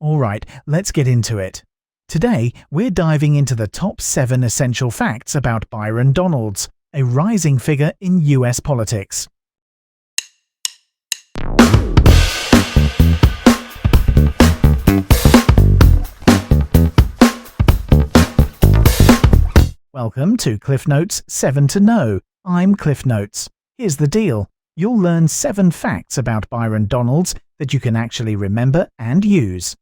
Alright, let's get into it. Today, we're diving into the top 7 essential facts about Byron Donalds, a rising figure in US politics. Welcome to Cliff Notes 7 to Know. I'm Cliff Notes. Here's the deal. You'll learn 7 facts about Byron Donalds that you can actually remember and use.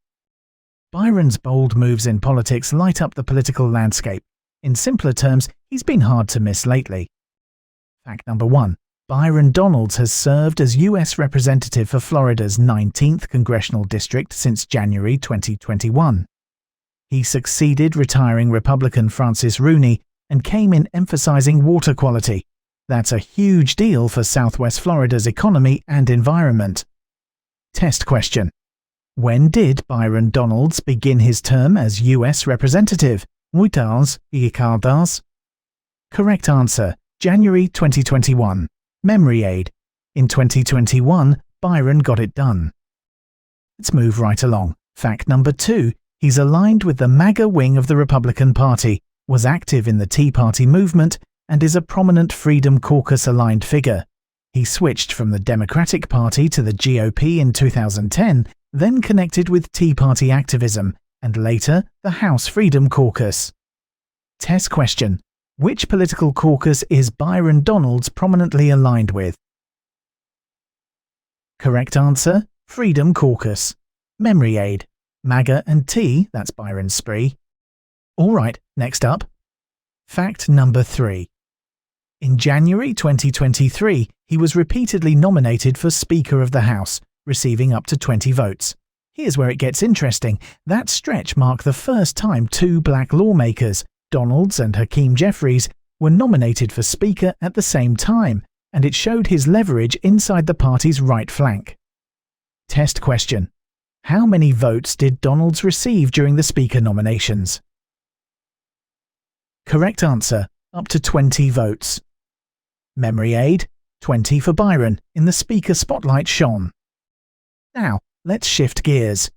Byron's bold moves in politics light up the political landscape. In simpler terms, he's been hard to miss lately. Fact number 1. Byron Donalds has served as US Representative for Florida's 19th Congressional District since January 2021. He succeeded retiring Republican Francis Rooney and came in emphasizing water quality. That's a huge deal for Southwest Florida's economy and environment. Test question. When did Byron Donalds begin his term as US Representative? Muitas Icardas? Correct answer. January 2021. Memory aid. In 2021, Byron got it done. Let's move right along. Fact number 2. He's aligned with the MAGA wing of the Republican Party, was active in the Tea Party movement, and is a prominent Freedom Caucus-aligned figure. He switched from the Democratic Party to the GOP in 2010, then connected with Tea Party activism, and later the House Freedom Caucus. Test question. Which political caucus is Byron Donalds prominently aligned with? Correct answer, Freedom Caucus. Memory aid. MAGA and T, that's Byron's spree. Alright, next up. Fact number 3. In January 2023, he was repeatedly nominated for Speaker of the House, receiving up to 20 votes. Here's where it gets interesting. That stretch marked the first time 2 black lawmakers, Donalds and Hakeem Jeffries, were nominated for Speaker at the same time, and it showed his leverage inside the party's right flank. Test question. How many votes did Donalds receive during the Speaker nominations? Correct answer, up to 20 votes. Memory aid, 20 for Byron, in the Speaker spotlight shone. Now, let's shift gears.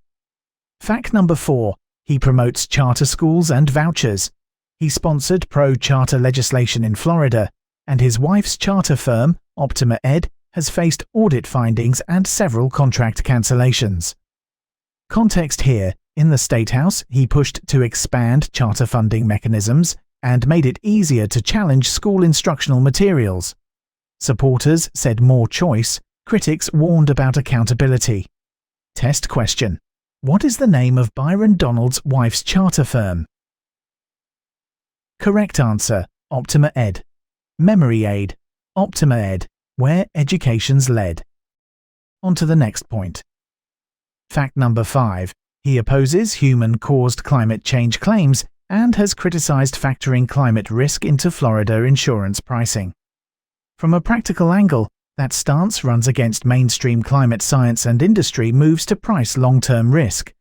Fact number 4. He promotes charter schools and vouchers. He sponsored pro-charter legislation in Florida, and his wife's charter firm, Optima Ed, has faced audit findings and several contract cancellations. Context here, in the State House, he pushed to expand charter funding mechanisms and made it easier to challenge school instructional materials. Supporters said more choice, critics warned about accountability. Test question. What is the name of Byron Donalds' wife's charter firm? Correct answer, Optima Ed. Memory aid. Optima Ed, where education's led. On to the next point. Fact number 5. He opposes human-caused climate change claims and has criticized factoring climate risk into Florida insurance pricing. From a practical angle, that stance runs against mainstream climate science and industry moves to price long-term risk.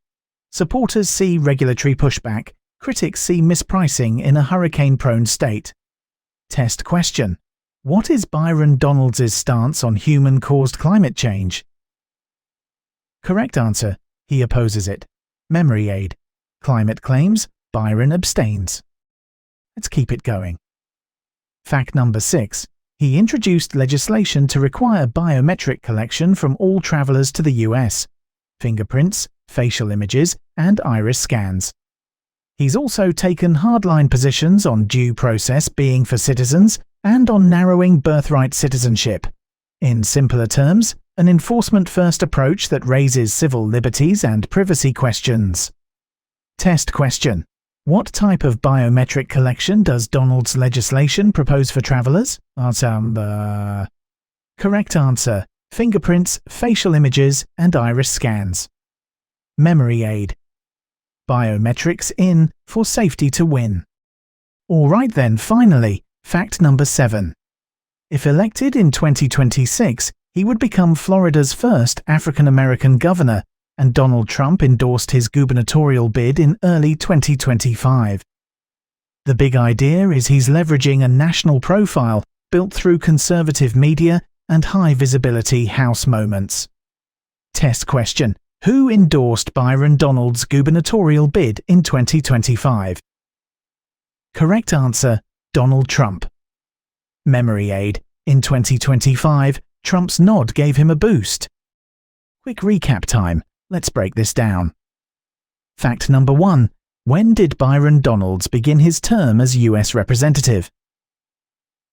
Supporters see regulatory pushback, critics see mispricing in a hurricane-prone state. Test question. What is Byron Donalds' stance on human-caused climate change? Correct answer, he opposes it. Memory aid. Climate claims, Byron abstains. Let's keep it going. Fact number 6. He introduced legislation to require biometric collection from all travelers to the US. Fingerprints, facial images, and iris scans. He's also taken hardline positions on due process being for citizens and on narrowing birthright citizenship. In simpler terms, an enforcement-first approach that raises civil liberties and privacy questions. Test question. What type of biometric collection does Donalds' legislation propose for travelers? Correct answer. Fingerprints, facial images, and iris scans. Memory aid. Biometrics in for safety to win. Alright then, finally, fact number 7. If elected in 2026, he would become Florida's first African-American governor, and Donald Trump endorsed his gubernatorial bid in early 2025. The big idea is he's leveraging a national profile built through conservative media and high-visibility House moments. Test question. Who endorsed Byron Donalds' gubernatorial bid in 2025? Correct answer, Donald Trump. Memory aid. In 2025, Trump's nod gave him a boost. Quick recap time. Let's break this down. Fact number 1. When did Byron Donalds begin his term as US Representative?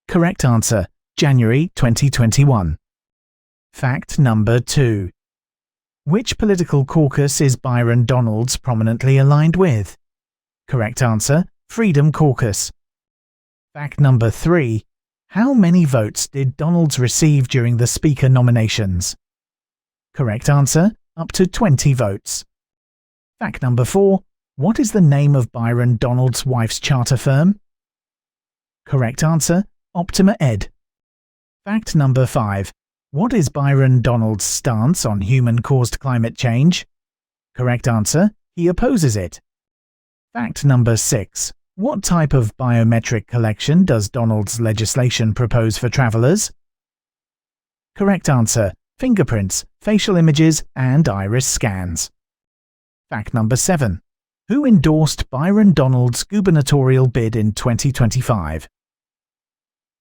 Correct answer, January 2021. Fact number 2. Which political caucus is Byron Donalds prominently aligned with? Correct answer, Freedom Caucus. Fact number 3. How many votes did Donalds receive during the Speaker nominations? Correct answer, up to 20 votes. Fact number 4. What is the name of Byron Donalds' wife's charter firm? Correct answer, Optima Ed. Fact number 5. What is Byron Donalds' stance on human-caused climate change? Correct answer, he opposes it. Fact number 6. What type of biometric collection does Donalds' legislation propose for travellers? Correct answer, fingerprints, facial images, and iris scans. Fact number 7. Who endorsed Byron Donalds' gubernatorial bid in 2025?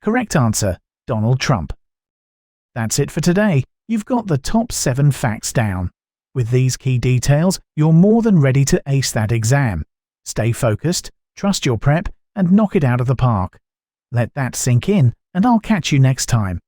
Correct answer, Donald Trump. That's it for today. You've got the top 7 facts down. With these key details, you're more than ready to ace that exam. Stay focused, trust your prep, and knock it out of the park. Let that sink in, and I'll catch you next time.